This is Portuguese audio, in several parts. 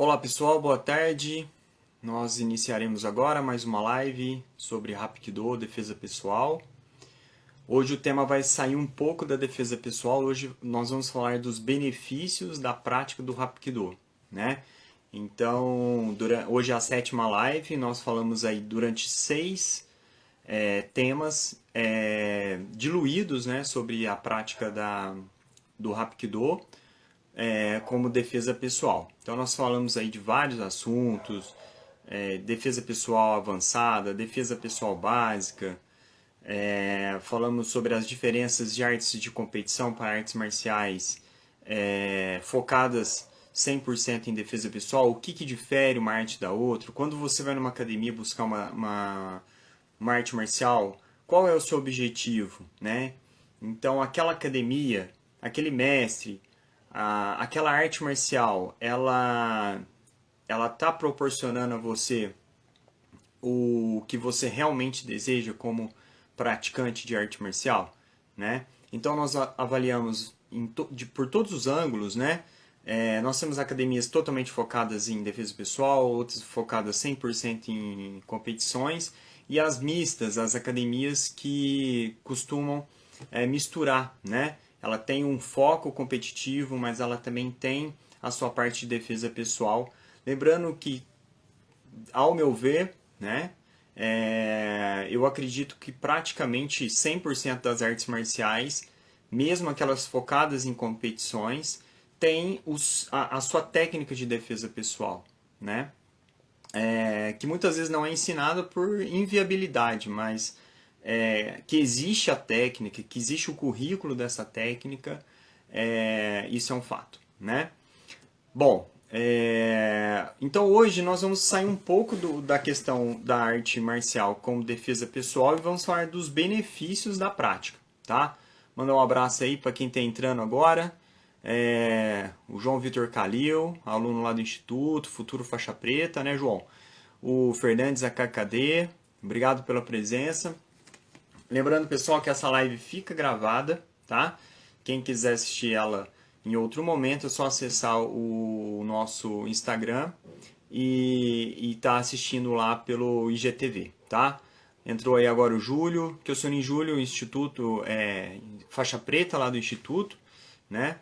Olá pessoal, boa tarde. Nós iniciaremos agora mais uma live sobre Hapkido, defesa pessoal. Hoje o tema vai sair um pouco da defesa pessoal. Hoje nós vamos falar dos benefícios da prática do Hapkido, né? Então, hoje é a sétima live. Nós falamos aí durante seis temas diluídos, né, sobre a prática do Hapkido como defesa pessoal. Então nós falamos aí de vários assuntos, defesa pessoal avançada, defesa pessoal básica, falamos sobre as diferenças de artes de competição para artes marciais focadas 100% em defesa pessoal, o que difere uma arte da outra, quando você vai numa academia buscar uma arte marcial, qual é o seu objetivo, né? Então aquela academia, aquele mestre, aquela arte marcial, ela está proporcionando a você o que você realmente deseja como praticante de arte marcial, né? Então nós avaliamos por todos os ângulos, né? Nós temos academias totalmente focadas em defesa pessoal, outras focadas 100% em competições, e as mistas, as academias que costumam misturar, né? Ela tem um foco competitivo, mas ela também tem a sua parte de defesa pessoal. Lembrando que, ao meu ver, né, eu acredito que praticamente 100% das artes marciais, mesmo aquelas focadas em competições, tem a sua técnica de defesa pessoal, né? Que muitas vezes não é ensinada por inviabilidade, mas que existe a técnica, que existe o currículo dessa técnica, isso é um fato, né? Bom, então hoje nós vamos sair um pouco da questão da arte marcial como defesa pessoal e vamos falar dos benefícios da prática, tá? Mandar um abraço aí para quem está entrando agora. O João Vitor Calil, aluno lá do Instituto, futuro faixa preta, né, João? O Fernandes AKKD, obrigado pela presença. Lembrando, pessoal, que essa live fica gravada, tá? Quem quiser assistir ela em outro momento, é só acessar o nosso Instagram e tá assistindo lá pelo IGTV, tá? Entrou aí agora o Júlio, que eu sou em Júlio, Instituto, faixa preta lá do Instituto, né?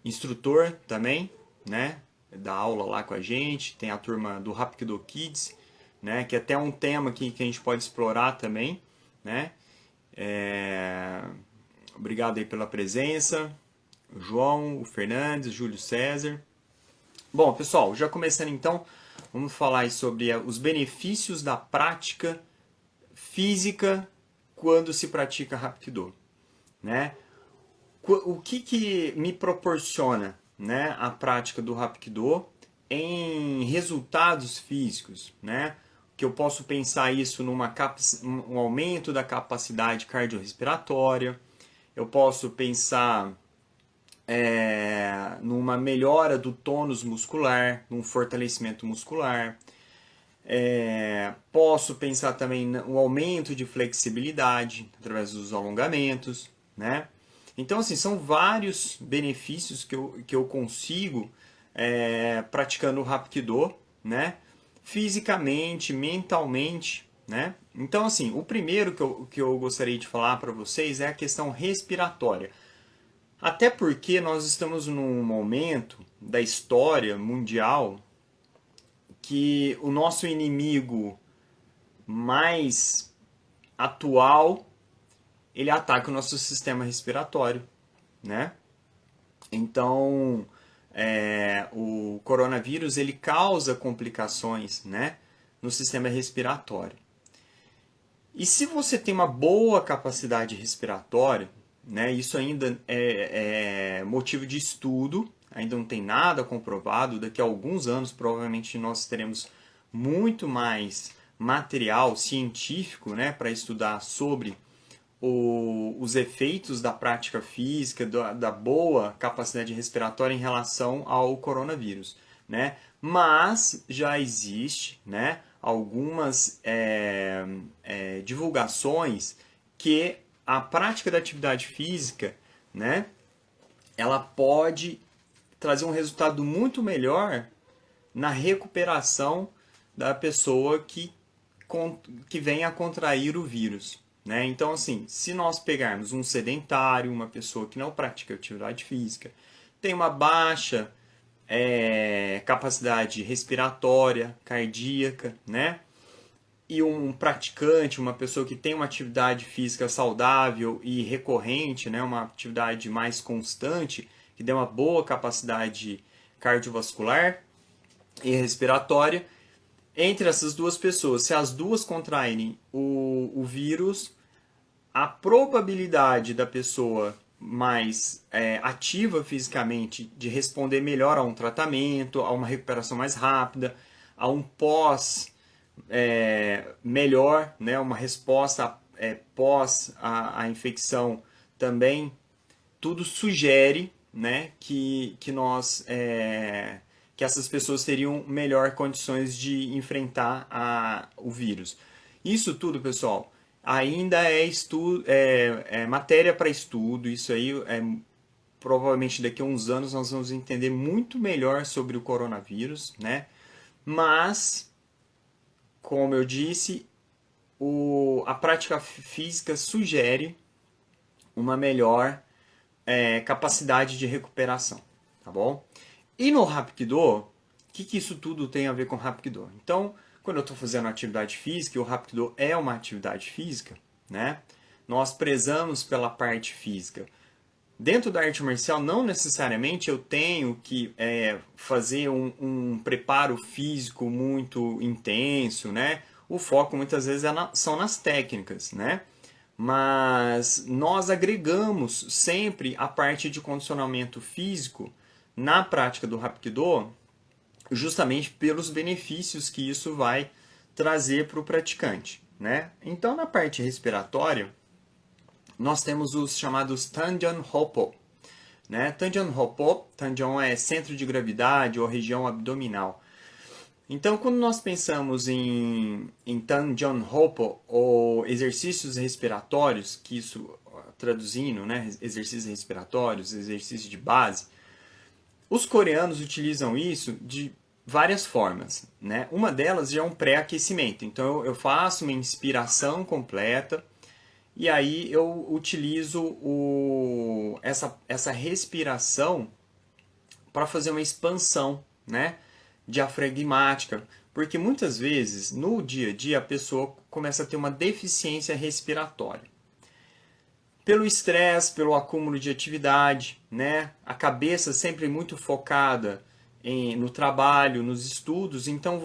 Instrutor também, né? Dá aula lá com a gente, tem a turma do Hapkido Kids, né? Que é até um tema que a gente pode explorar também, né? Obrigado aí pela presença, o João, o Fernandes, o Júlio César. Bom, pessoal, já começando então, vamos falar aí sobre os benefícios da prática física quando se pratica Hapkido, né? O que me proporciona, né, a prática do Hapkido em resultados físicos, né? Que eu posso pensar isso um aumento da capacidade cardiorrespiratória, eu posso pensar numa melhora do tônus muscular, num fortalecimento muscular. Posso pensar também no aumento de flexibilidade através dos alongamentos, né? Então, assim, são vários benefícios que eu consigo praticando o Hapkido, né? Fisicamente, mentalmente, né? Então, assim, o primeiro que eu gostaria de falar para vocês é a questão respiratória. Até porque nós estamos num momento da história mundial que o nosso inimigo mais atual, ele ataca o nosso sistema respiratório, né? Então, o coronavírus ele causa complicações, né, no sistema respiratório. E se você tem uma boa capacidade respiratória, né, isso ainda é motivo de estudo, ainda não tem nada comprovado. Daqui a alguns anos, provavelmente, nós teremos muito mais material científico, né, para estudar sobre os efeitos da prática física, da boa capacidade respiratória em relação ao coronavírus, né? Mas já existe, né, algumas divulgações que a prática da atividade física, né, ela pode trazer um resultado muito melhor na recuperação da pessoa que venha a contrair o vírus. Né? Então, assim, se nós pegarmos um sedentário, uma pessoa que não pratica atividade física, tem uma baixa capacidade respiratória, cardíaca, né? E um praticante, uma pessoa que tem uma atividade física saudável e recorrente, né? Uma atividade mais constante, que dê uma boa capacidade cardiovascular e respiratória, entre essas duas pessoas, se as duas contraírem o vírus, a probabilidade da pessoa mais ativa fisicamente de responder melhor a um tratamento, a uma recuperação mais rápida, a um pós melhor, né, uma resposta pós a infecção também, tudo sugere, né, que essas pessoas teriam melhor condições de enfrentar o vírus. Isso tudo, pessoal, ainda é matéria para estudo. Isso aí provavelmente daqui a uns anos nós vamos entender muito melhor sobre o coronavírus, né? Mas, como eu disse, a prática física sugere uma melhor capacidade de recuperação, tá bom? E no Hapkido, o que isso tudo tem a ver com o Hapkido? Então, quando eu estou fazendo atividade física, e o Hapkido é uma atividade física, né? Nós prezamos pela parte física. Dentro da arte marcial, não necessariamente eu tenho que fazer um preparo físico muito intenso, né? O foco muitas vezes são nas técnicas, né? Mas nós agregamos sempre a parte de condicionamento físico na prática do Hapkido, justamente pelos benefícios que isso vai trazer para o praticante, né? Então, na parte respiratória, nós temos os chamados Tanjan Hoppo, né? Tanjan Hoppo, Tanjan é centro de gravidade ou região abdominal. Então, quando nós pensamos em Tanjan Hoppo ou exercícios respiratórios, que isso traduzindo, né? Exercícios respiratórios, exercícios de base, os coreanos utilizam isso de várias formas, né? Uma delas já é um pré-aquecimento. Então eu faço uma inspiração completa e aí eu utilizo essa respiração para fazer uma expansão, né, diafragmática, porque muitas vezes no dia a dia a pessoa começa a ter uma deficiência respiratória. Pelo estresse, pelo acúmulo de atividade, né? A cabeça sempre muito focada no trabalho, nos estudos, então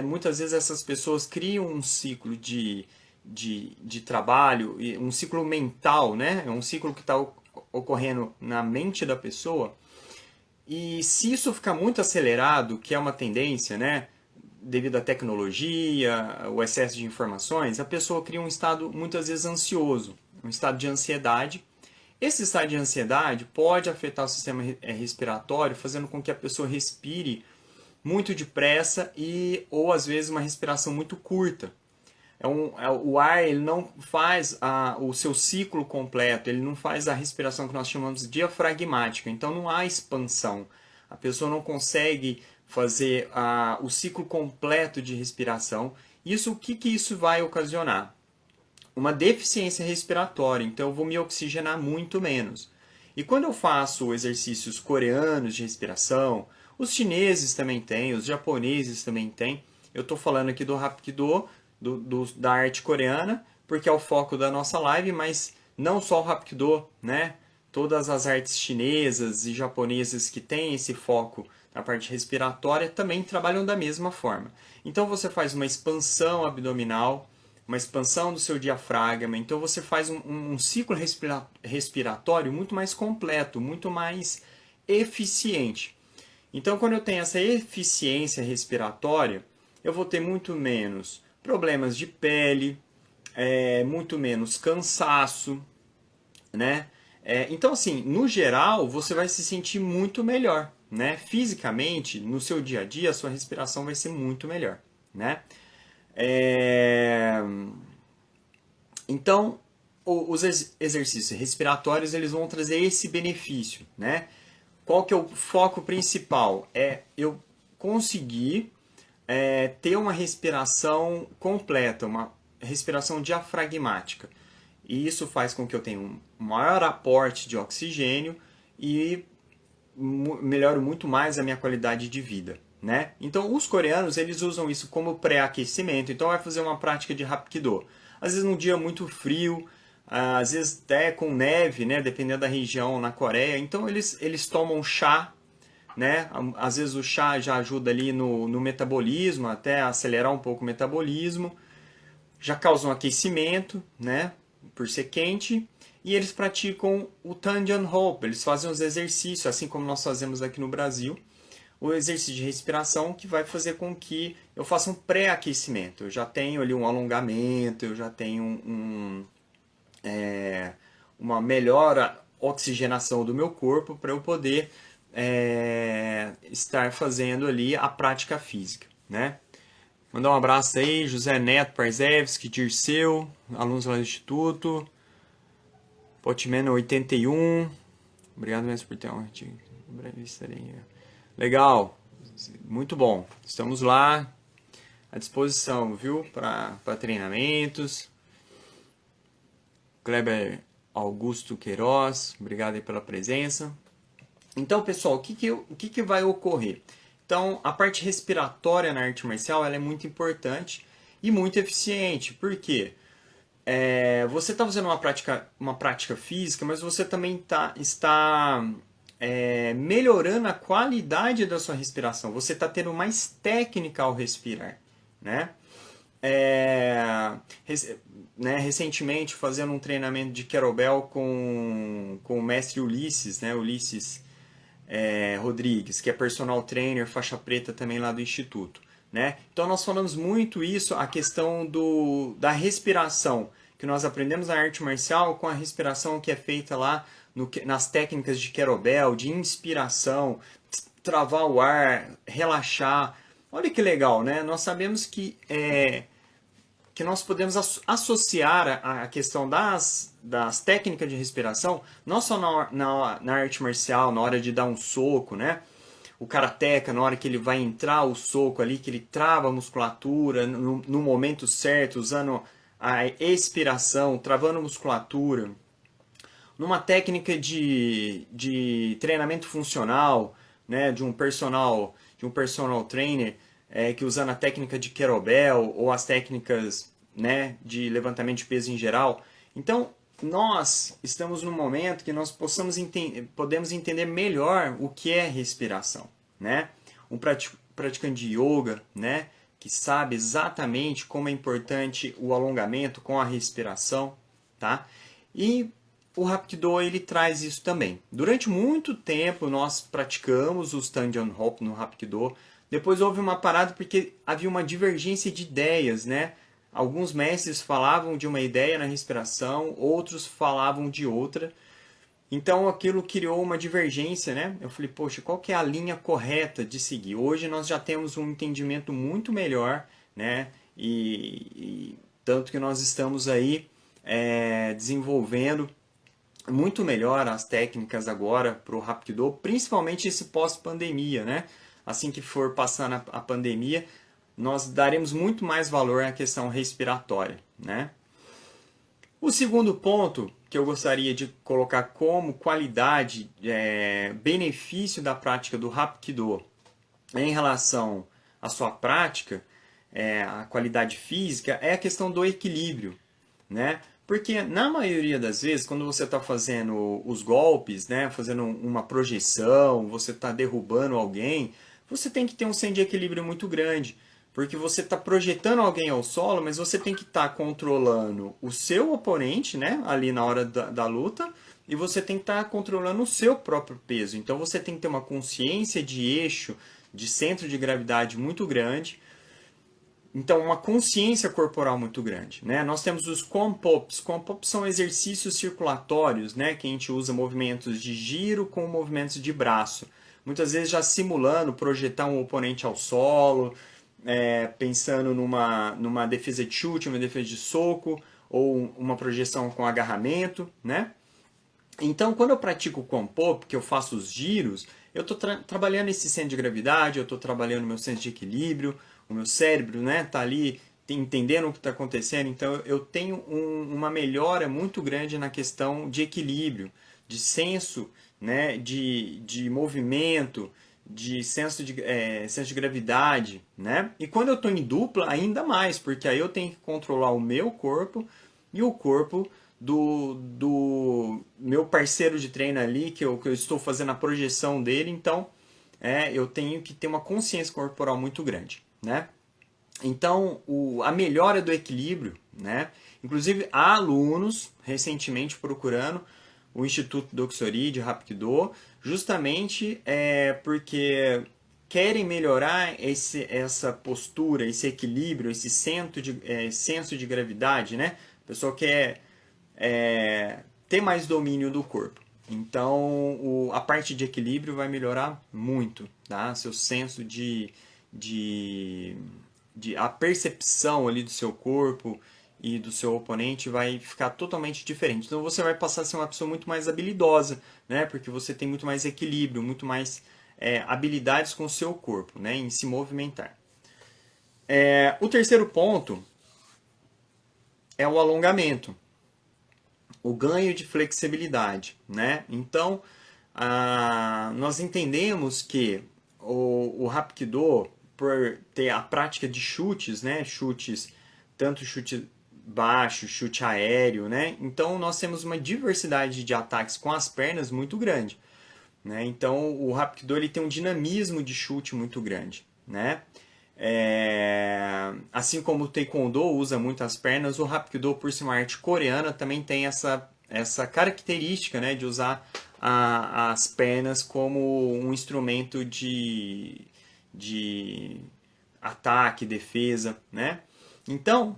muitas vezes essas pessoas criam um ciclo de trabalho, um ciclo mental, né? É um ciclo que está ocorrendo na mente da pessoa, e se isso ficar muito acelerado, que é uma tendência, né? Devido à tecnologia, o excesso de informações, a pessoa cria um estado muitas vezes ansioso, um estado de ansiedade. Esse estado de ansiedade pode afetar o sistema respiratório, fazendo com que a pessoa respire muito depressa ou às vezes uma respiração muito curta. O ar ele não faz o seu ciclo completo, ele não faz a respiração que nós chamamos de diafragmática, então não há expansão. A pessoa não consegue fazer o ciclo completo de respiração. O que isso vai ocasionar? Uma deficiência respiratória, então eu vou me oxigenar muito menos. E quando eu faço exercícios coreanos de respiração, os chineses também têm, os japoneses também têm. Eu estou falando aqui do Hapkido, da arte coreana, porque é o foco da nossa live, mas não só o Hapkido, né? Todas as artes chinesas e japonesas que têm esse foco na parte respiratória também trabalham da mesma forma. Então você faz uma expansão abdominal, uma expansão do seu diafragma, então você faz um ciclo respiratório muito mais completo, muito mais eficiente. Então, quando eu tenho essa eficiência respiratória, eu vou ter muito menos problemas de pele, muito menos cansaço, né? Então, assim, no geral, você vai se sentir muito melhor, né? Fisicamente, no seu dia a dia, a sua respiração vai ser muito melhor, né? Então, os exercícios respiratórios eles vão trazer esse benefício, né? qual que é o foco principal? É eu conseguir ter uma respiração completa, uma respiração diafragmática. E isso faz com que eu tenha um maior aporte de oxigênio e melhore muito mais a minha qualidade de vida, né? Então, os coreanos, eles usam isso como pré-aquecimento. Então, vai fazer uma prática de Hapkido. Às vezes, num dia muito frio, às vezes até com neve, né? Dependendo da região na Coreia. Então, eles tomam chá, né? Às vezes, o chá já ajuda ali no metabolismo, até acelerar um pouco o metabolismo. Já causa um aquecimento, né? Por ser quente. E eles praticam o Tanjong Hope, eles fazem os exercícios, assim como nós fazemos aqui no Brasil, o exercício de respiração que vai fazer com que eu faça um pré-aquecimento. Eu já tenho ali um alongamento, eu já tenho uma melhor oxigenação do meu corpo para eu poder estar fazendo ali a prática física, né? Mandar um abraço aí, José Neto Parzewski, Dirceu, alunos lá do Instituto. Potman 81. Obrigado mesmo por ter um artigo. Breve estarei. Legal. Muito bom. Estamos lá à disposição, viu? Para treinamentos. Kleber Augusto Queiroz. Obrigado aí pela presença. Então, pessoal, o que vai ocorrer? Então, a parte respiratória na arte marcial ela é muito importante e muito eficiente. Por quê? Você está fazendo uma prática física, mas você também está melhorando a qualidade da sua respiração. Você está tendo mais técnica ao respirar, né? Recentemente, fazendo um treinamento de kettlebell com o mestre Ulisses, né? Ulisses Rodrigues, que é personal trainer, faixa preta também lá do Instituto. Né? Então nós falamos muito isso, a questão da respiração, que nós aprendemos na arte marcial com a respiração que é feita lá nas técnicas de kettlebell, de inspiração, travar o ar, relaxar. Olha que legal, né? Nós sabemos que nós podemos associar a questão das técnicas de respiração, não só na arte marcial, na hora de dar um soco, né? O karateka, na hora que ele vai entrar o soco ali, que ele trava a musculatura no momento certo, usando a expiração, travando a musculatura. Numa técnica de treinamento funcional, né, de um personal trainer, que usando a técnica de kettlebell ou as técnicas, né, de levantamento de peso em geral. Então, nós estamos num momento que nós podemos entender melhor o que é respiração, né? Um praticante de yoga, né, que sabe exatamente como é importante o alongamento com a respiração, tá? E o Hapkido ele traz isso também. Durante muito tempo nós praticamos os Tanjong Hope no Hapkido. Depois houve uma parada porque havia uma divergência de ideias, né? Alguns mestres falavam de uma ideia na respiração, outros falavam de outra. Então aquilo criou uma divergência, né? Eu falei, poxa, qual que é a linha correta de seguir? Hoje nós já temos um entendimento muito melhor, né? E tanto que nós estamos aí desenvolvendo muito melhor as técnicas agora para o Hapkido, principalmente esse pós-pandemia, né? Assim que for passando a pandemia, nós daremos muito mais valor à questão respiratória, né? O segundo ponto que eu gostaria de colocar como qualidade, benefício da prática do Hapkido em relação à sua prática, a qualidade física, é a questão do equilíbrio, né? Porque na maioria das vezes, quando você está fazendo os golpes, né, fazendo uma projeção, você está derrubando alguém, você tem que ter um senso de equilíbrio muito grande. Porque você está projetando alguém ao solo, mas você tem que estar controlando o seu oponente, né, ali na hora da luta, e você tem que estar controlando o seu próprio peso. Então você tem que ter uma consciência de eixo, de centro de gravidade muito grande. Então, uma consciência corporal muito grande, né? Nós temos os Compops. Compops são exercícios circulatórios, né? Que a gente usa movimentos de giro com movimentos de braço. Muitas vezes já simulando projetar um oponente ao solo, pensando numa defesa de chute, uma defesa de soco, ou uma projeção com agarramento, né? Então, quando eu pratico o Compo, que eu faço os giros, eu estou trabalhando esse centro de gravidade, eu estou trabalhando o meu centro de equilíbrio, o meu cérebro, né, tá ali entendendo o que está acontecendo. Então, eu tenho uma melhora muito grande na questão de equilíbrio, de senso, né, de movimento, de senso de gravidade, né? E quando eu estou em dupla, ainda mais, porque aí eu tenho que controlar o meu corpo e o corpo do meu parceiro de treino ali, que eu estou fazendo a projeção dele, então eu tenho que ter uma consciência corporal muito grande, né? Então, a melhora do equilíbrio, né? Inclusive, há alunos recentemente procurando o Instituto Doksori de Hapkido, justamente porque querem melhorar essa postura, esse equilíbrio, esse senso de gravidade, né? A pessoa quer ter mais domínio do corpo. Então, a parte de equilíbrio vai melhorar muito, tá? Seu senso a percepção ali do seu corpo e do seu oponente vai ficar totalmente diferente. Então, você vai passar a ser uma pessoa muito mais habilidosa, né? Porque você tem muito mais equilíbrio, muito mais habilidades com o seu corpo, né? Em se movimentar. O terceiro ponto é o alongamento, o ganho de flexibilidade, né? Então, nós entendemos que o Hapkido, por ter a prática de chutes, né? Chutes, tanto chute baixo, chute aéreo, né? Então, nós temos uma diversidade de ataques com as pernas muito grande, né? Então, o Hapkido ele tem um dinamismo de chute muito grande, né? Assim como o Taekwondo usa muito as pernas, o Hapkido, por ser uma arte coreana, também tem essa característica, né, de usar as pernas como um instrumento de ataque, defesa, né? Então,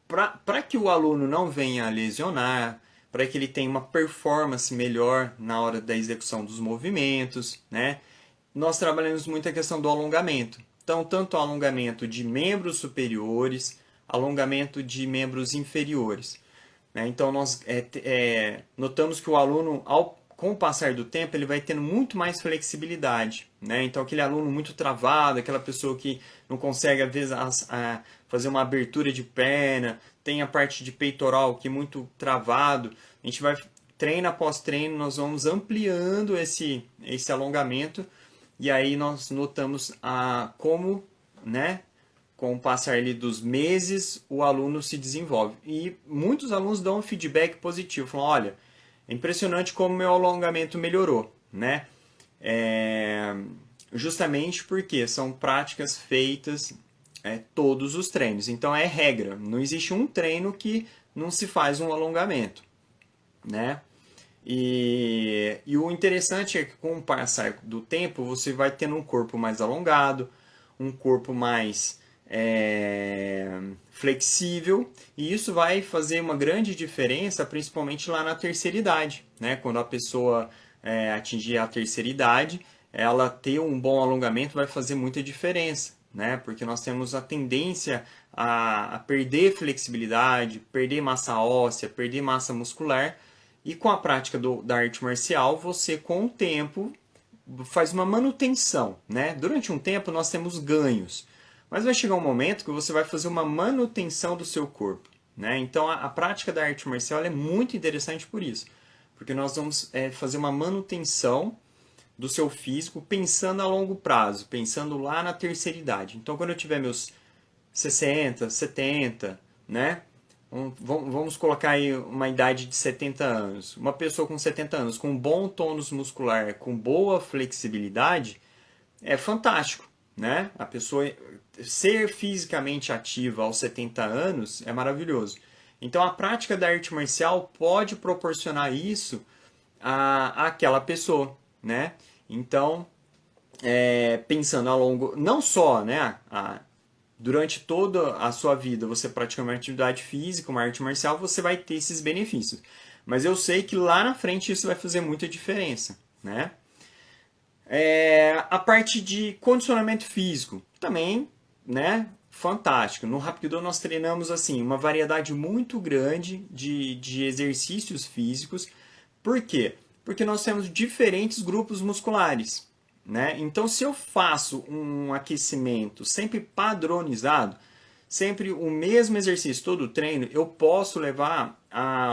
para que o aluno não venha a lesionar, para que ele tenha uma performance melhor na hora da execução dos movimentos, né? Nós trabalhamos muito a questão do alongamento. Então, tanto o alongamento de membros superiores, alongamento de membros inferiores, né? Então, nós notamos que o aluno, com o passar do tempo, ele vai tendo muito mais flexibilidade, né? Então, aquele aluno muito travado, aquela pessoa que não consegue, às vezes, fazer uma abertura de perna, tem a parte de peitoral que é muito travado, a gente vai, treino após treino, nós vamos ampliando esse alongamento, e aí nós notamos como, né, com o passar ali dos meses, o aluno se desenvolve. E muitos alunos dão um feedback positivo, falam, olha, é impressionante como meu alongamento melhorou, né? Justamente porque são práticas feitas todos os treinos. Então é regra, não existe um treino que não se faz um alongamento, né? E o interessante é que com o passar do tempo você vai tendo um corpo mais alongado, um corpo mais flexível, e isso vai fazer uma grande diferença, principalmente lá na terceira idade, né? Quando a pessoa atingir a terceira idade, ela ter um bom alongamento vai fazer muita diferença, né? Porque nós temos a tendência a perder flexibilidade, perder massa óssea, perder massa muscular. E com a prática da arte marcial, você com o tempo faz uma manutenção, né? Durante um tempo nós temos ganhos, mas vai chegar um momento que você vai fazer uma manutenção do seu corpo, né? Então a prática da arte marcial é muito interessante por isso, porque nós vamos fazer uma manutenção do seu físico pensando a longo prazo, pensando lá na terceira idade. Então quando eu tiver meus 60, 70, né? Vamos colocar aí uma idade de 70 anos. Uma pessoa com 70 anos, com bom tônus muscular, com boa flexibilidade, é fantástico, né? A pessoa ser fisicamente ativa aos 70 anos é maravilhoso. Então a prática da arte marcial pode proporcionar isso àquela pessoa, né? Então, pensando a longo, não só, né, durante toda a sua vida você pratica uma atividade física, uma arte marcial, você vai ter esses benefícios. Mas eu sei que lá na frente isso vai fazer muita diferença, né? A parte de condicionamento físico também, né, fantástico. No Rapkido nós treinamos assim uma variedade muito grande de exercícios físicos. Por quê? Porque nós temos diferentes grupos musculares, né? Então, se eu faço um aquecimento sempre padronizado, sempre o mesmo exercício todo o treino, eu posso levar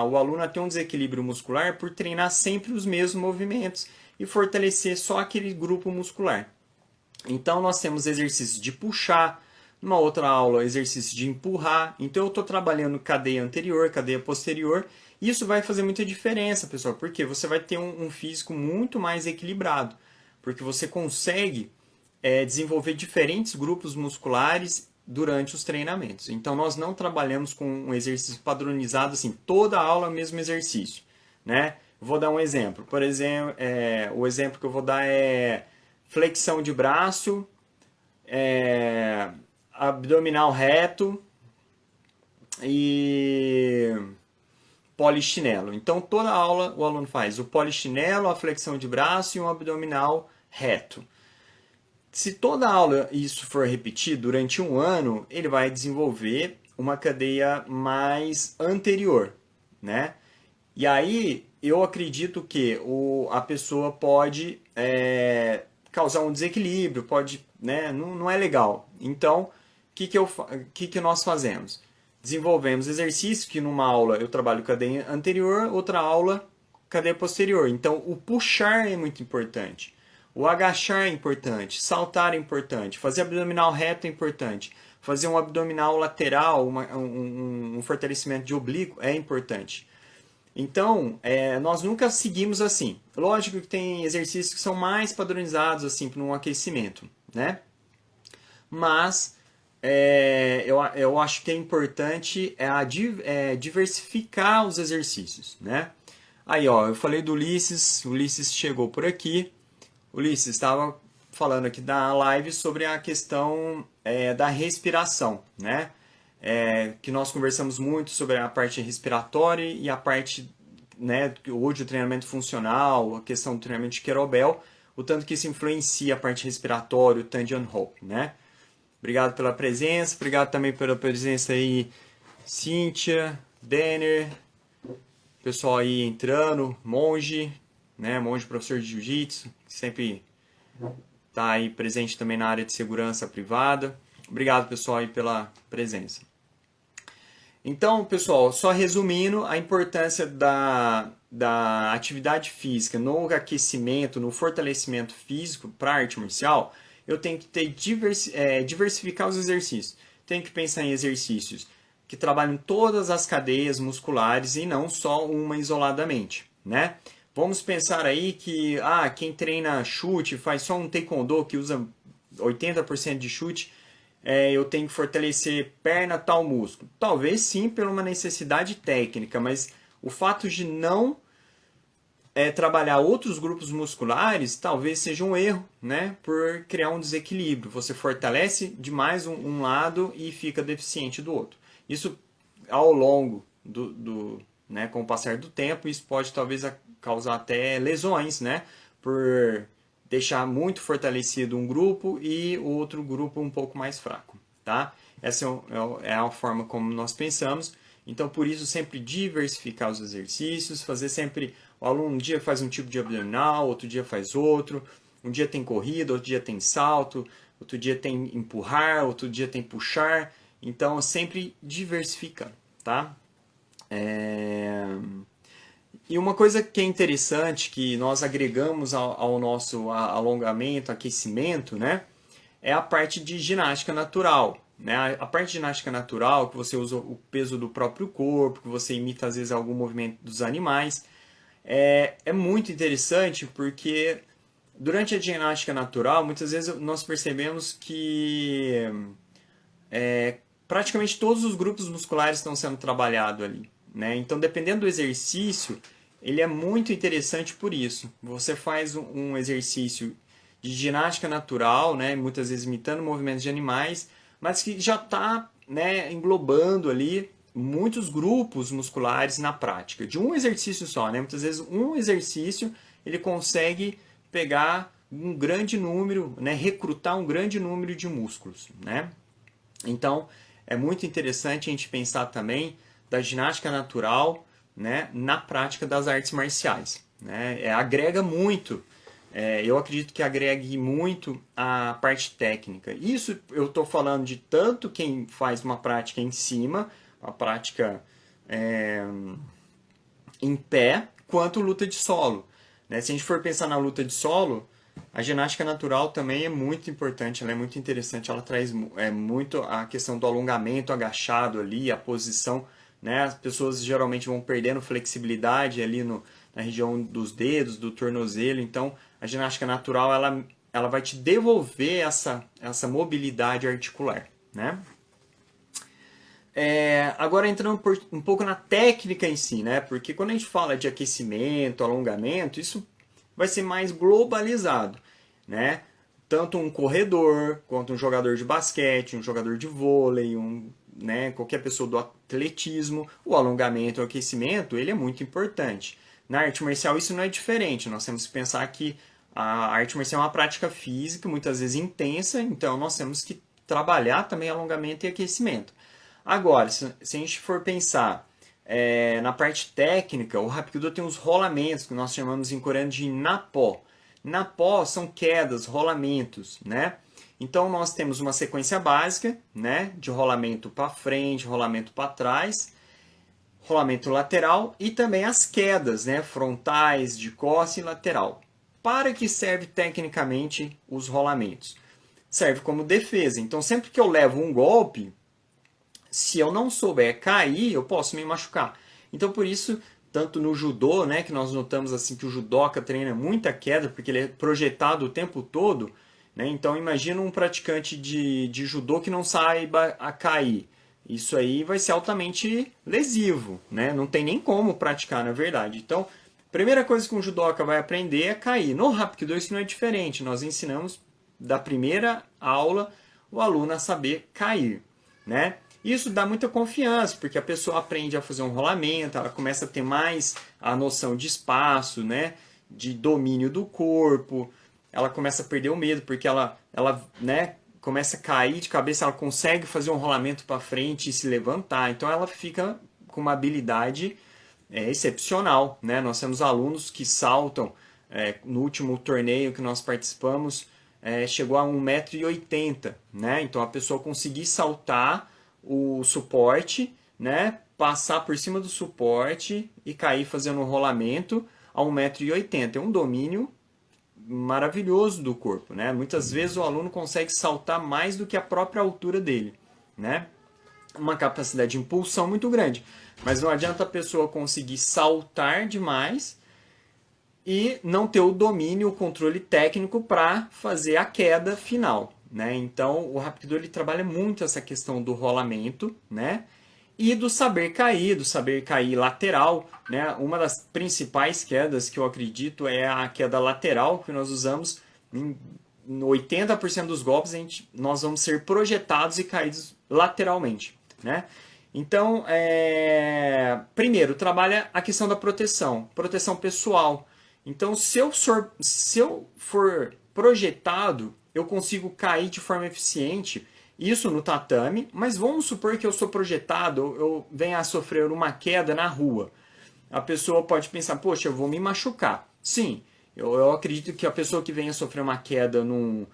o aluno a ter um desequilíbrio muscular por treinar sempre os mesmos movimentos e fortalecer só aquele grupo muscular. Então, nós temos exercícios de puxar, numa outra aula, exercício de empurrar. Então, eu estou trabalhando cadeia anterior, cadeia posterior. Isso vai fazer muita diferença, pessoal, porque você vai ter um físico muito mais equilibrado, porque você consegue desenvolver diferentes grupos musculares durante os treinamentos. Então, nós não trabalhamos com um exercício padronizado, assim, toda aula mesmo exercício, né? Vou dar um exemplo. Por exemplo, o exemplo que eu vou dar é flexão de braço, abdominal reto e polichinelo. Então, toda aula o aluno faz o polichinelo, a flexão de braço e um abdominal reto. Se toda aula isso for repetido durante um ano, ele vai desenvolver uma cadeia mais anterior, né? E aí, eu acredito que a pessoa pode causar um desequilíbrio, pode, né? Não é legal. Então, o que nós fazemos? Desenvolvemos exercícios que numa aula eu trabalho cadeia anterior, outra aula cadeia posterior. Então, o puxar é muito importante. O agachar é importante, saltar é importante, fazer abdominal reto é importante, fazer um abdominal lateral, um fortalecimento de oblíquo é importante. Então, nós nunca seguimos assim. Lógico que tem exercícios que são mais padronizados assim para um aquecimento, né? Mas eu acho que é importante diversificar os exercícios, né? Aí, ó, eu falei do Ulisses, o Ulisses chegou por aqui. Ulisses estava falando aqui da live sobre a questão da respiração, né? Que nós conversamos muito sobre a parte respiratória e a parte, né, hoje o treinamento funcional, a questão do treinamento de kettlebell, o tanto que isso influencia a parte respiratória, o Tandian Hope, né? Obrigado pela presença, obrigado também pela presença aí, Cíntia, Denner, pessoal aí entrando, Monge, né, Monge professor de Jiu-Jitsu, que sempre está aí presente também na área de segurança privada. Obrigado, pessoal, aí pela presença. Então, pessoal, só resumindo, a importância da atividade física no aquecimento, no fortalecimento físico para a arte marcial, eu tenho que diversificar os exercícios. Tenho que pensar em exercícios que trabalham todas as cadeias musculares e não só uma isoladamente, né? Vamos pensar aí que quem treina chute, faz só um taekwondo que usa 80% de chute, eu tenho que fortalecer perna, tal músculo. Talvez sim, por uma necessidade técnica, mas o fato de não trabalhar outros grupos musculares talvez seja um erro, né? Por criar um desequilíbrio. Você fortalece demais um lado e fica deficiente do outro. Isso ao longo né, com o passar do tempo, isso pode talvez causar até lesões, né? Por deixar muito fortalecido um grupo e o outro grupo um pouco mais fraco, tá? Essa é a forma como nós pensamos. Então, por isso, sempre diversificar os exercícios, fazer sempre... O aluno um dia faz um tipo de abdominal, outro dia faz outro, um dia tem corrida, outro dia tem salto, outro dia tem empurrar, outro dia tem puxar. Então, sempre diversificando, tá? E uma coisa que é interessante, que nós agregamos ao nosso alongamento, aquecimento, né? É a parte de ginástica natural. Né? A parte de ginástica natural, que você usa o peso do próprio corpo, que você imita às vezes algum movimento dos animais, é muito interessante porque durante a ginástica natural, muitas vezes nós percebemos que praticamente todos os grupos musculares estão sendo trabalhados ali. Né? Então, dependendo do exercício, ele é muito interessante por isso. Você faz um exercício de ginástica natural, né? Muitas vezes imitando movimentos de animais, mas que já está, né, englobando ali muitos grupos musculares na prática, de um exercício só. Né? Muitas vezes um exercício ele consegue pegar um grande número, né, recrutar um grande número de músculos. Né? Então, é muito interessante a gente pensar também da ginástica natural, né, na prática das artes marciais. Né? Agrega muito, eu acredito que agregue muito a parte técnica. Isso eu estou falando de tanto quem faz uma prática em cima, uma prática é, em pé, quanto luta de solo. Né? Se a gente for pensar na luta de solo, a ginástica natural também é muito importante, ela é muito interessante, ela traz muito a questão do alongamento agachado ali, a posição, né? As pessoas geralmente vão perdendo flexibilidade ali na região dos dedos, do tornozelo, então a ginástica natural ela vai te devolver essa mobilidade articular, né? Agora entrando um pouco na técnica em si, né? Porque quando a gente fala de aquecimento, alongamento, isso vai ser mais globalizado, né? Tanto um corredor, quanto um jogador de basquete, um jogador de vôlei, né, qualquer pessoa do atletismo, o alongamento, o aquecimento, ele é muito importante. Na arte marcial isso não é diferente, nós temos que pensar que a arte marcial é uma prática física, muitas vezes intensa, então nós temos que trabalhar também alongamento e aquecimento. Agora, se a gente for pensar na parte técnica, o Hapkido tem os rolamentos, que nós chamamos em coreano de napó. Napó são quedas, rolamentos, né? Então nós temos uma sequência básica, né, de rolamento para frente, rolamento para trás, rolamento lateral e também as quedas, né, frontais, de costa e lateral. Para que serve tecnicamente os rolamentos? Serve como defesa. Então sempre que eu levo um golpe, se eu não souber cair, eu posso me machucar. Então, por isso, tanto no judô, né, que nós notamos assim que o judoca treina muita queda, porque ele é projetado o tempo todo, né? Então, imagina um praticante de judô que não saiba a cair. Isso aí vai ser altamente lesivo, né? Não tem nem como praticar, na verdade. Então, primeira coisa que um judoca vai aprender é cair. No Hapkido isso não é diferente. Nós ensinamos da primeira aula o aluno a saber cair, né? Isso dá muita confiança, porque a pessoa aprende a fazer um rolamento, ela começa a ter mais a noção de espaço, né? De domínio do corpo, ela começa a perder o medo, porque ela né, começa a cair de cabeça, ela consegue fazer um rolamento para frente e se levantar, então ela fica com uma habilidade excepcional, né? Nós temos alunos que saltam, no último torneio que nós participamos, chegou a 1,80 m, né? Então a pessoa conseguir saltar o suporte, né? Passar por cima do suporte e cair fazendo um rolamento a 1,80 m. É um domínio maravilhoso do corpo, né? Muitas vezes o aluno consegue saltar mais do que a própria altura dele, né? Uma capacidade de impulsão muito grande. Mas não adianta a pessoa conseguir saltar demais e não ter o domínio, o controle técnico para fazer a queda final, né? Então o Hapkido ele trabalha muito essa questão do rolamento, né? E do saber cair lateral, né? Uma das principais quedas que eu acredito é a queda lateral que nós usamos em 80% dos golpes, nós vamos ser projetados e caídos lateralmente, né? Então, primeiro, trabalha a questão da proteção pessoal. Então, se eu for projetado, eu consigo cair de forma eficiente, isso no tatame, mas vamos supor que eu sou projetado, eu venha a sofrer uma queda na rua. A pessoa pode pensar, poxa, eu vou me machucar. Sim, eu acredito que a pessoa que venha sofrer uma queda num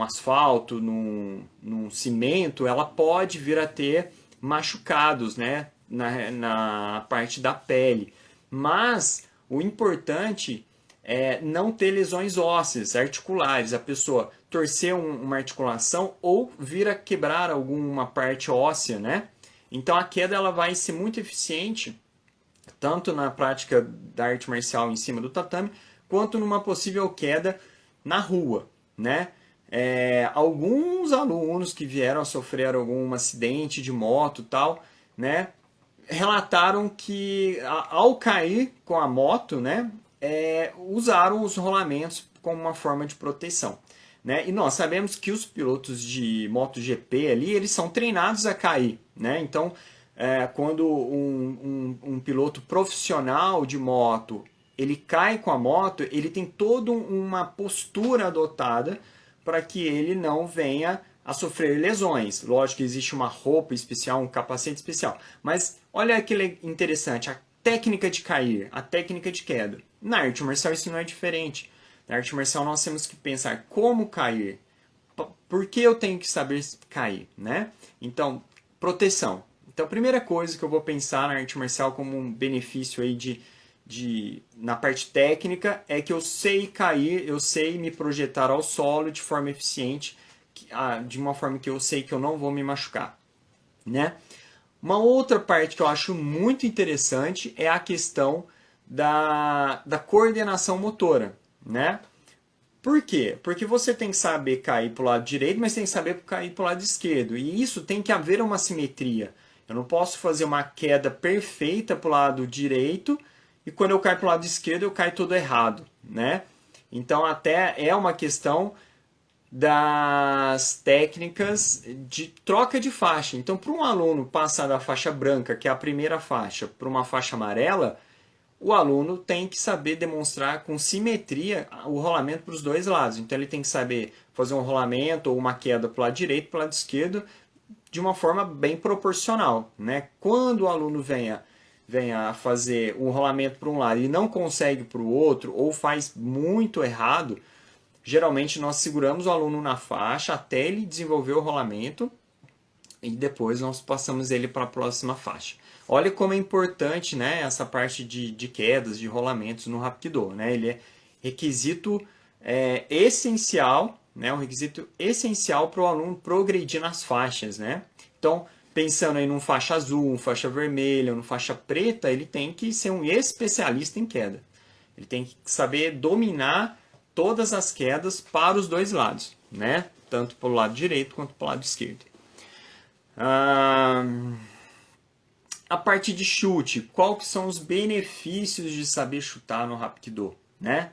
asfalto, num cimento, ela pode vir a ter machucados, né, na parte da pele. Mas o importante é não ter lesões ósseas, articulares, a pessoa torcer uma articulação ou vir a quebrar alguma parte óssea, né? Então a queda ela vai ser muito eficiente, tanto na prática da arte marcial em cima do tatame, quanto numa possível queda na rua, né? Alguns alunos que vieram a sofrer algum acidente de moto tal, né, relataram que ao cair com a moto, né, usaram os rolamentos como uma forma de proteção, né? E nós sabemos que os pilotos de MotoGP ali, eles são treinados a cair, né? Então, quando um piloto profissional de moto ele cai com a moto, ele tem toda uma postura adotada para que ele não venha a sofrer lesões. Lógico que existe uma roupa especial, um capacete especial. Mas olha que interessante, a técnica de cair, a técnica de queda. Na arte marcial isso não é diferente. Na arte marcial nós temos que pensar como cair. Por que eu tenho que saber cair, né? Então, proteção. Então, a primeira coisa que eu vou pensar na arte marcial como um benefício aí na parte técnica é que eu sei cair, eu sei me projetar ao solo de forma eficiente, de uma forma que eu sei que eu não vou me machucar, né? Uma outra parte que eu acho muito interessante é a questão da coordenação motora, né? Por quê? Porque você tem que saber cair para o lado direito, mas tem que saber cair para o lado esquerdo. E isso tem que haver uma simetria. Eu não posso fazer uma queda perfeita para o lado direito e quando eu caio para o lado esquerdo eu caio todo errado, né? Então até é uma questão das técnicas de troca de faixa. Então, para um aluno passar da faixa branca, que é a primeira faixa, para uma faixa amarela, o aluno tem que saber demonstrar com simetria o rolamento para os dois lados. Então, ele tem que saber fazer um rolamento ou uma queda para o lado direito e para o lado esquerdo de uma forma bem proporcional, né? Quando o aluno venha a fazer um rolamento para um lado e não consegue para o outro, ou faz muito errado, geralmente nós seguramos o aluno na faixa até ele desenvolver o rolamento e depois nós passamos ele para a próxima faixa. Olha como é importante, né, essa parte de quedas, de rolamentos no Hapkido, né? Ele é requisito essencial, né, um requisito essencial para o aluno progredir nas faixas, né? Então, pensando aí num faixa azul, um faixa vermelha, um faixa preta, ele tem que ser um especialista em queda. Ele tem que saber dominar todas as quedas para os dois lados, né? Tanto para o lado direito quanto para o lado esquerdo. A parte de chute, qual que são os benefícios de saber chutar no Hapkido, né?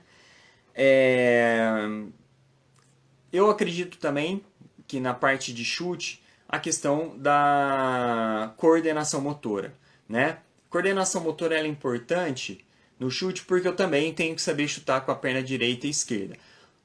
Eu acredito também que na parte de chute, a questão da coordenação motora, né? Coordenação motora é importante no chute porque eu também tenho que saber chutar com a perna direita e esquerda.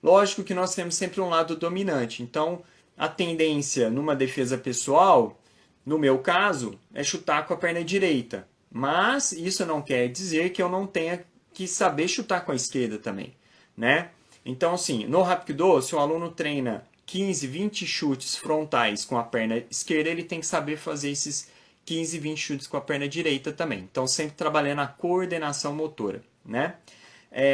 Lógico que nós temos sempre um lado dominante, então a tendência numa defesa pessoal, no meu caso, é chutar com a perna direita. Mas isso não quer dizer que eu não tenha que saber chutar com a esquerda também, né? Então, assim, no Hapkido, se o aluno treina 15, 20 chutes frontais com a perna esquerda, ele tem que saber fazer esses 15, 20 chutes com a perna direita também. Então, sempre trabalhando a coordenação motora, né?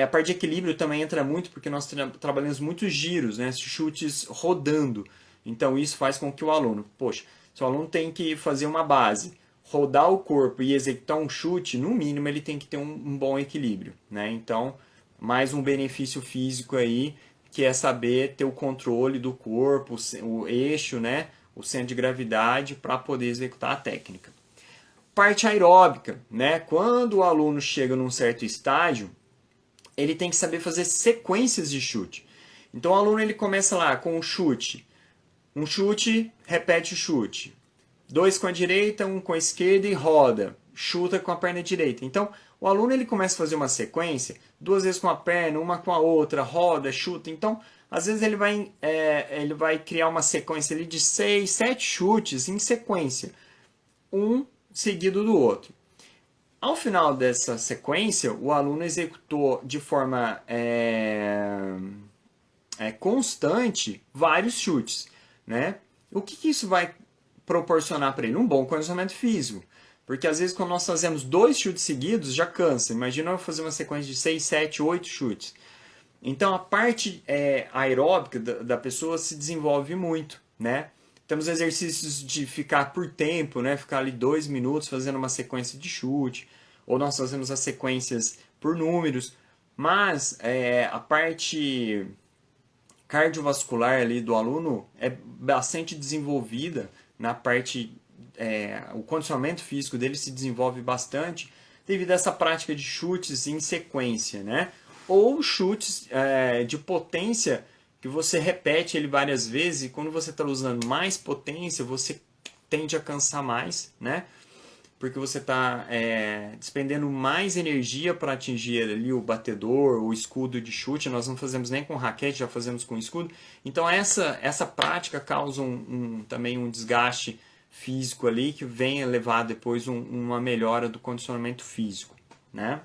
A parte de equilíbrio também entra muito, porque nós trabalhamos muitos giros, né? Chutes rodando. Então, isso faz com que o aluno, poxa, se o aluno tem que fazer uma base, rodar o corpo e executar um chute, no mínimo ele tem que ter um bom equilíbrio, né? Então, mais um benefício físico aí, que é saber ter o controle do corpo, o eixo, né? O centro de gravidade para poder executar a técnica. Parte aeróbica, né? Quando o aluno chega num certo estágio, ele tem que saber fazer sequências de chute. Então o aluno ele começa lá com um chute, repete o chute, 2 com a direita, 1 com a esquerda e roda, chuta com a perna direita. Então o aluno ele começa a fazer uma sequência, 2 vezes com a perna, uma com a outra, roda, chuta. Então às vezes ele vai criar uma sequência ali de 6, 7 chutes em sequência, um seguido do outro. Ao final dessa sequência, o aluno executou de forma constante vários chutes, né? O que isso vai proporcionar para ele? Um bom condicionamento físico. Porque às vezes quando nós fazemos 2 chutes seguidos, já cansa. Imagina eu fazer uma sequência de 6, 7, 8 chutes. Então a parte aeróbica da pessoa se desenvolve muito, né? Temos exercícios de ficar por tempo, né? Ficar ali 2 minutos fazendo uma sequência de chute, ou nós fazemos as sequências por números, mas a parte cardiovascular ali do aluno é bastante desenvolvida na parte, o condicionamento físico dele se desenvolve bastante devido a essa prática de chutes em sequência, né? Ou chutes de potência que você repete ele várias vezes e quando você está usando mais potência, você tende a cansar mais, né? porque você está despendendo mais energia para atingir ali o batedor, o escudo de chute. Nós não fazemos nem com raquete, já fazemos com escudo. Então essa prática causa também um desgaste físico ali, que vem levar depois uma melhora do condicionamento físico, né?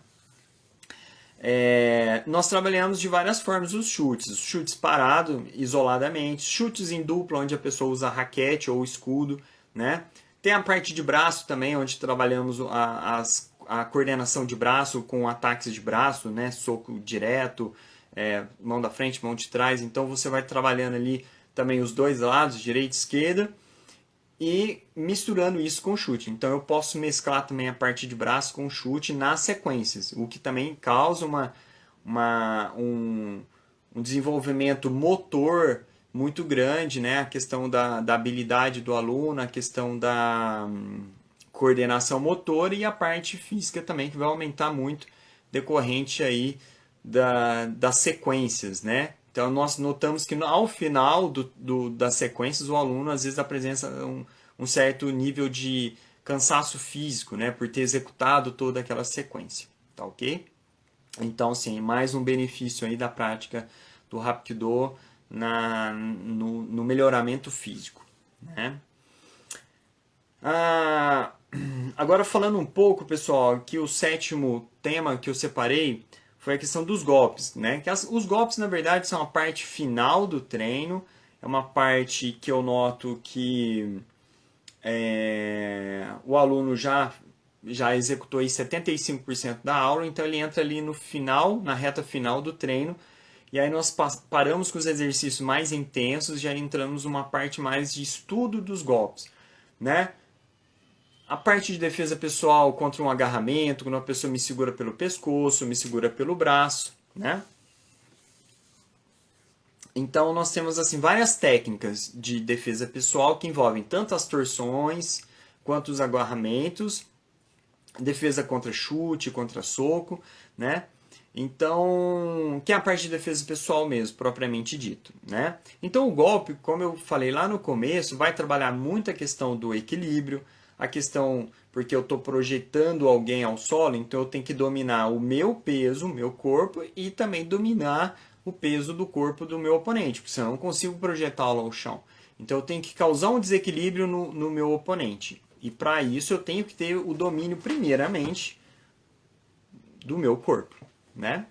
Nós trabalhamos de várias formas os chutes parado, isoladamente, chutes em dupla, onde a pessoa usa raquete ou escudo, né? Tem a parte de braço também, onde trabalhamos a coordenação de braço com ataques de braço, né? Soco direto, mão da frente, mão de trás. Então você vai trabalhando ali também os dois lados, direita e esquerda, e misturando isso com chute. Então eu posso mesclar também a parte de braço com chute nas sequências, o que também causa um desenvolvimento motor muito grande, né? A questão da habilidade do aluno, a questão da coordenação motora e a parte física também, que vai aumentar muito decorrente aí das sequências, né? Então nós notamos que ao final das sequências o aluno às vezes apresenta um certo nível de cansaço físico, né? Por ter executado toda aquela sequência, tá ok? Então, sim, mais um benefício aí da prática do Hapkido no melhoramento físico, né? Agora falando um pouco, pessoal, que o sétimo tema que eu separei foi a questão dos golpes, né? Os golpes, na verdade, são a parte final do treino, é uma parte que eu noto que o aluno já executou aí 75% da aula, então ele entra ali no final, na reta final do treino, e aí nós paramos com os exercícios mais intensos, já entramos numa parte mais de estudo dos golpes, né? A parte de defesa pessoal contra um agarramento, quando a pessoa me segura pelo pescoço, me segura pelo braço, né? Então nós temos assim várias técnicas de defesa pessoal que envolvem tanto as torções quanto os agarramentos, defesa contra chute, contra soco, né? Então, que é a parte de defesa pessoal mesmo, propriamente dito, né? Então o golpe, como eu falei lá no começo, vai trabalhar muito a questão do equilíbrio, a questão, porque eu estou projetando alguém ao solo, então eu tenho que dominar o meu peso, o meu corpo, e também dominar o peso do corpo do meu oponente, porque senão eu não consigo projetá-lo ao chão. Então eu tenho que causar um desequilíbrio no meu oponente. E para isso eu tenho que ter o domínio, primeiramente, do meu corpo, né?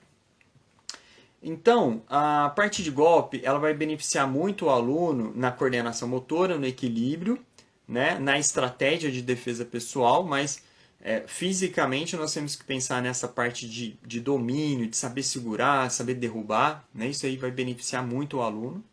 Então, a parte de golpe, ela vai beneficiar muito o aluno na coordenação motora, no equilíbrio, né? Na estratégia de defesa pessoal, mas fisicamente nós temos que pensar nessa parte de domínio, de saber segurar, saber derrubar, né? Isso aí vai beneficiar muito o aluno.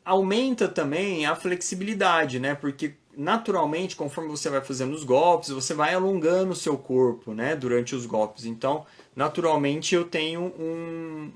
Aumenta também a flexibilidade, né? Porque naturalmente, conforme você vai fazendo os golpes, você vai alongando o seu corpo, né? Durante os golpes. Então, naturalmente, eu tenho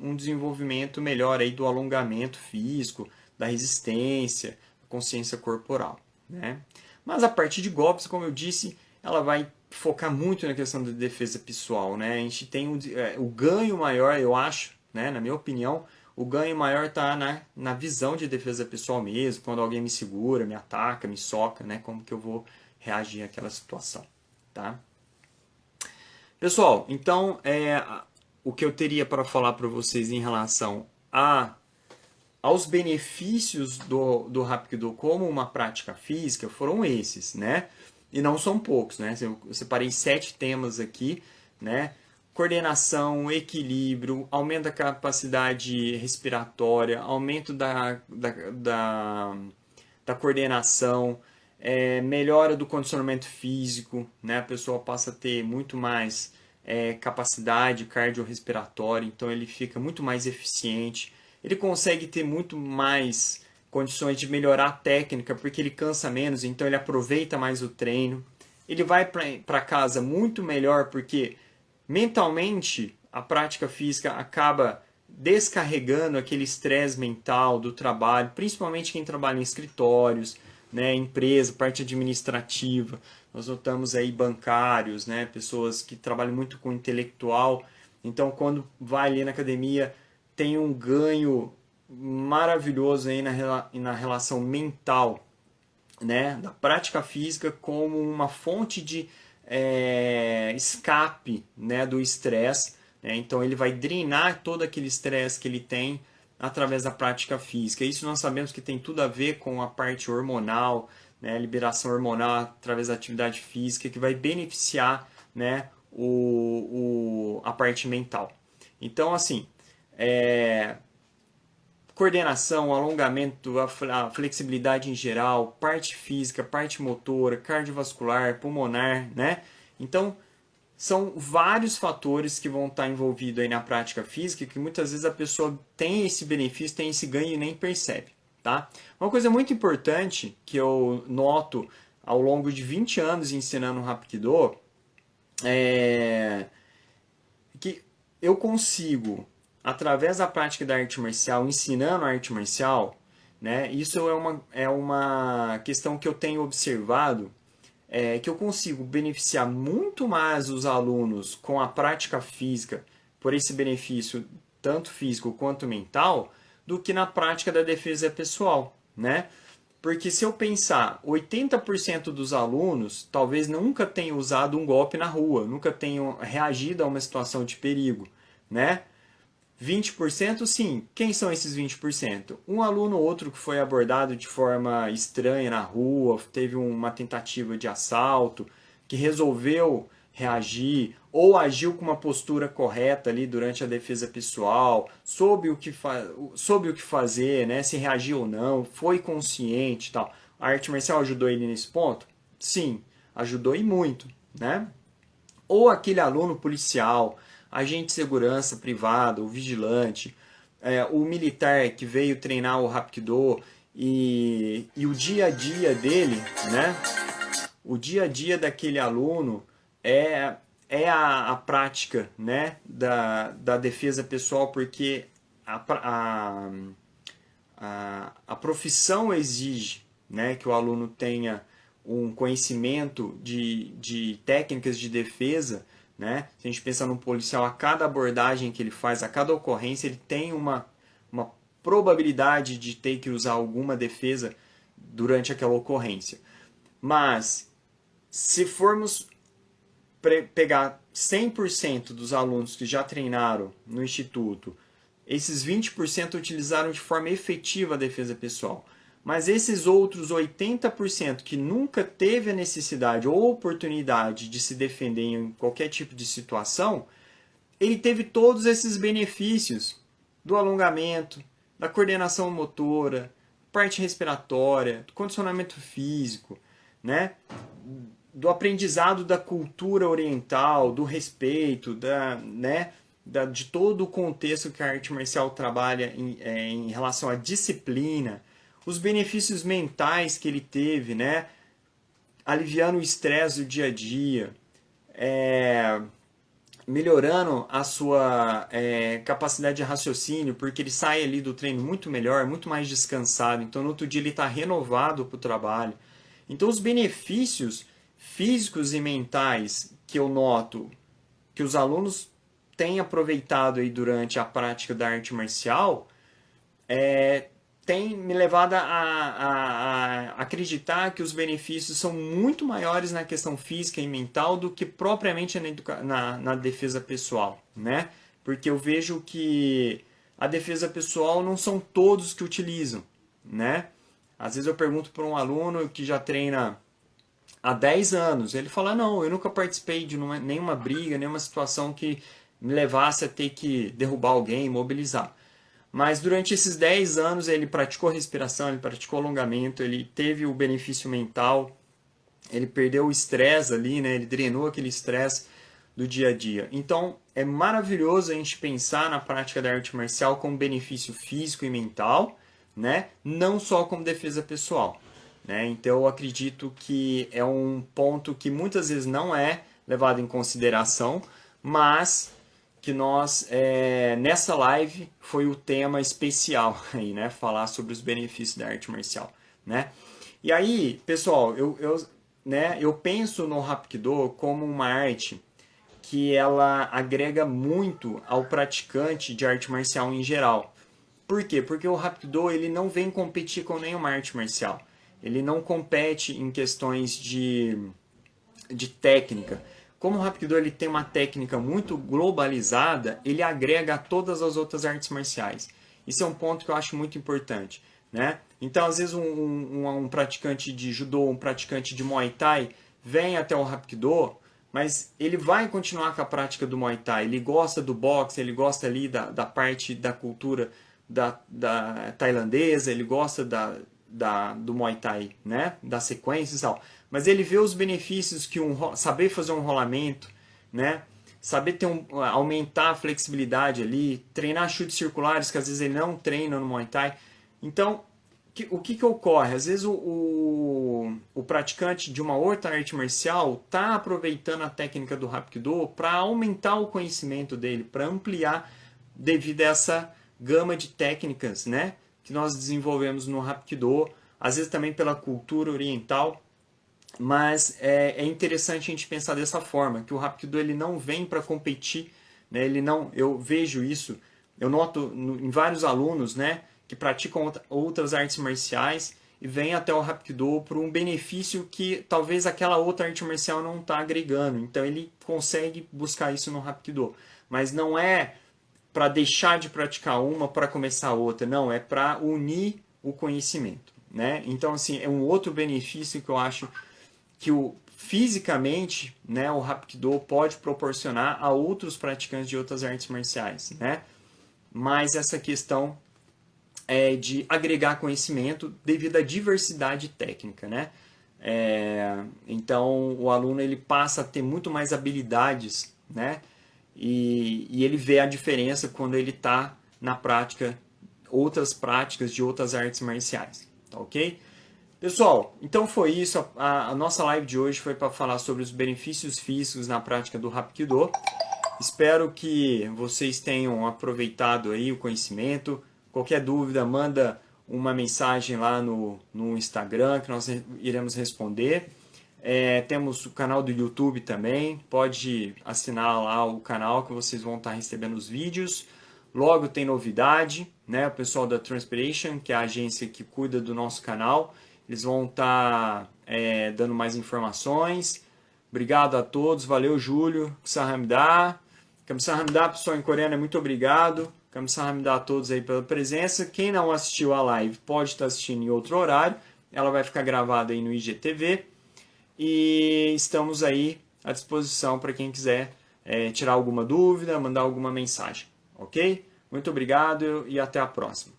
um desenvolvimento melhor aí do alongamento físico, da resistência, consciência corporal, né? Mas a parte de golpes, como eu disse, ela vai focar muito na questão da defesa pessoal, né? A gente tem o ganho maior, eu acho, né? Na minha opinião, o ganho maior está na visão de defesa pessoal mesmo, quando alguém me segura, me ataca, me soca, né? Como que eu vou reagir àquela situação, tá? Pessoal, então, o que eu teria para falar para vocês em relação aos benefícios do Hapkido como uma prática física foram esses, né? E não são poucos, né? Eu separei 7 temas aqui, né? Coordenação, equilíbrio, aumento da capacidade respiratória, aumento da coordenação, melhora do condicionamento físico, né? A pessoa passa a ter muito mais capacidade cardiorrespiratória, então ele fica muito mais eficiente, ele consegue ter muito mais condições de melhorar a técnica, porque ele cansa menos, então ele aproveita mais o treino, ele vai para casa muito melhor, porque mentalmente, a prática física acaba descarregando aquele estresse mental do trabalho, principalmente quem trabalha em escritórios, né, empresa, parte administrativa. Nós notamos aí bancários, né, pessoas que trabalham muito com intelectual. Então, quando vai ali na academia, tem um ganho maravilhoso aí na relação mental né, da prática física como uma fonte de escape, né, do estresse, né? Então ele vai drenar todo aquele estresse que ele tem através da prática física. Isso nós sabemos que tem tudo a ver com a parte hormonal, né, a liberação hormonal através da atividade física, que vai beneficiar, né, a parte mental. Então, assim, coordenação, alongamento, a flexibilidade em geral, parte física, parte motora, cardiovascular, pulmonar, né? Então, são vários fatores que vão estar envolvidos aí na prática física que muitas vezes a pessoa tem esse benefício, tem esse ganho e nem percebe, tá? Uma coisa muito importante que eu noto ao longo de 20 anos ensinando Hapkido é que eu consigo, através da prática da arte marcial, ensinando a arte marcial, né? Isso é uma questão que eu tenho observado, que eu consigo beneficiar muito mais os alunos com a prática física, por esse benefício tanto físico quanto mental, do que na prática da defesa pessoal, né? Porque se eu pensar, 80% dos alunos talvez nunca tenham usado um golpe na rua, nunca tenham reagido a uma situação de perigo, né? 20% sim. Quem são esses 20%? Um aluno ou outro que foi abordado de forma estranha na rua, teve uma tentativa de assalto, que resolveu reagir ou agiu com uma postura correta ali durante a defesa pessoal, soube o que fazer, né? Se reagir ou não, foi consciente e tal. A arte marcial ajudou ele nesse ponto? Sim, ajudou e muito, né? Ou aquele aluno policial, agente de segurança privado, o vigilante, o militar que veio treinar o Hapkido e o dia a dia dele, né? O dia a dia daquele aluno é a prática, né, da defesa pessoal, porque a profissão exige, né, que o aluno tenha um conhecimento de técnicas de defesa, né? Se a gente pensar num policial, a cada abordagem que ele faz, a cada ocorrência, ele tem uma probabilidade de ter que usar alguma defesa durante aquela ocorrência. Mas, se formos pegar 100% dos alunos que já treinaram no Instituto, esses 20% utilizaram de forma efetiva a defesa pessoal. Mas esses outros 80% que nunca teve a necessidade ou oportunidade de se defender em qualquer tipo de situação, ele teve todos esses benefícios do alongamento, da coordenação motora, parte respiratória, do condicionamento físico, né? Do aprendizado da cultura oriental, do respeito, de todo o contexto que a arte marcial trabalha em relação à disciplina, os benefícios mentais que ele teve, né? Aliviando o estresse do dia a dia, melhorando a sua capacidade de raciocínio, porque ele sai ali do treino muito melhor, muito mais descansado, então no outro dia ele está renovado para o trabalho. Então os benefícios físicos e mentais que eu noto que os alunos têm aproveitado aí durante a prática da arte marcial tem me levado a acreditar que os benefícios são muito maiores na questão física e mental do que propriamente na defesa pessoal, né? Porque eu vejo que a defesa pessoal não são todos que utilizam, né? Às vezes eu pergunto para um aluno que já treina há 10 anos, ele fala, não, eu nunca participei de nenhuma briga, nenhuma situação que me levasse a ter que derrubar alguém, mobilizar. Mas durante esses 10 anos ele praticou respiração, ele praticou alongamento, ele teve o benefício mental, ele perdeu o estresse ali, né? Ele drenou aquele estresse do dia a dia. Então é maravilhoso a gente pensar na prática da arte marcial como benefício físico e mental, né? Não só como defesa pessoal, né? Então eu acredito que é um ponto que muitas vezes não é levado em consideração, mas que nós, nessa live, foi o tema especial aí, né? Falar sobre os benefícios da arte marcial, né? E aí, pessoal, eu penso no Hapkido como uma arte que ela agrega muito ao praticante de arte marcial em geral. Por quê? Porque o Hapkido ele não vem competir com nenhuma arte marcial. Ele não compete em questões de técnica. Como o Hapkido ele tem uma técnica muito globalizada, ele agrega a todas as outras artes marciais. Isso é um ponto que eu acho muito importante, né? Então, às vezes, um praticante de judô, um praticante de Muay Thai, vem até o Hapkido, mas ele vai continuar com a prática do Muay Thai. Ele gosta do boxe, ele gosta ali da parte da cultura da tailandesa, ele gosta do Muay Thai, né? Da sequência e tal. Mas ele vê os benefícios que saber fazer um rolamento, né? Saber aumentar a flexibilidade ali, treinar chutes circulares que às vezes ele não treina no Muay Thai. Então, o que ocorre? Às vezes o praticante de uma outra arte marcial está aproveitando a técnica do Hapkido para aumentar o conhecimento dele, para ampliar devido a essa gama de técnicas, né, que nós desenvolvemos no Hapkido, às vezes também pela cultura oriental. Mas é interessante a gente pensar dessa forma, que o Hapkido ele não vem para competir, né? Eu vejo isso, eu noto em vários alunos, né, que praticam outras artes marciais e vêm até o Hapkido por um benefício que talvez aquela outra arte marcial não está agregando. Então ele consegue buscar isso no Hapkido. Mas não é para deixar de praticar uma para começar outra, não, é para unir o conhecimento, né? Então, assim, é um outro benefício que eu acho que fisicamente, né, o Hapkido pode proporcionar a outros praticantes de outras artes marciais, né? Mas essa questão é de agregar conhecimento devido à diversidade técnica, né? Então o aluno ele passa a ter muito mais habilidades, né? E ele vê a diferença quando ele está na prática, outras práticas de outras artes marciais, tá ok? Pessoal, então foi isso. A nossa live de hoje foi para falar sobre os benefícios físicos na prática do Hapkido. Espero que vocês tenham aproveitado aí o conhecimento. Qualquer dúvida, manda uma mensagem lá no Instagram que nós iremos responder. Temos o canal do YouTube também. Pode assinar lá o canal que vocês vão estar recebendo os vídeos. Logo tem novidade, né? O pessoal da Transpiration, que é a agência que cuida do nosso canal, eles vão estar dando mais informações. Obrigado a todos. Valeu, Júlio. Kamsahamnida. Kamsahamnida, pessoal em coreano, muito obrigado. Kamsahamnida a todos aí pela presença. Quem não assistiu a live pode estar assistindo em outro horário. Ela vai ficar gravada aí no IGTV. E estamos aí à disposição para quem quiser tirar alguma dúvida, mandar alguma mensagem. Ok? Muito obrigado e até a próxima.